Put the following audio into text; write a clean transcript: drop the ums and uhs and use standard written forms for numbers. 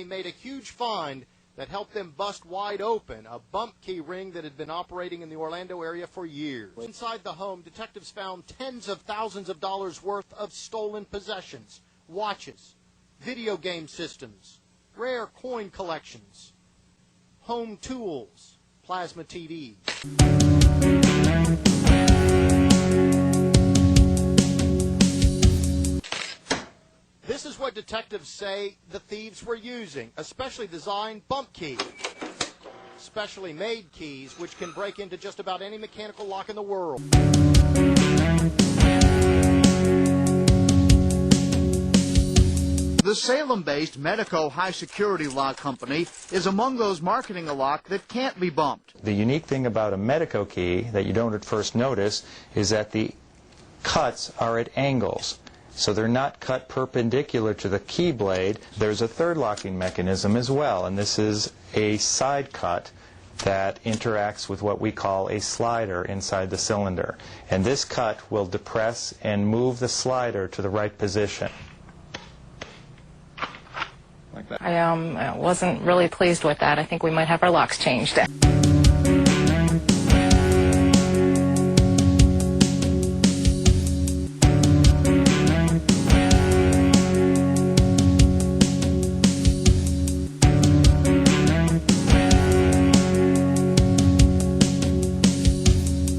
made a huge find that helped them bust wide open a bump key ring that had been operating in the Orlando area for years. Inside the home, detectives found tens of thousands of dollars worth of stolen possessions, watches, video game systems, rare coin collections, home tools, plasma TVs. This is what detectives say the thieves were using, a specially designed bump key. Specially made keys which can break into just about any mechanical lock in the world. The Salem-based Medico high-security lock company is among those marketing a lock that can't be bumped. The unique thing about a Medico key that you don't at first notice is that the cuts are at angles. So they're not cut perpendicular to the key blade. There's a third locking mechanism as well, and this is a side cut that interacts with what we call a slider inside the cylinder. And this cut will depress and move the slider to the right position. I wasn't really pleased with that. I think we might have our locks changed.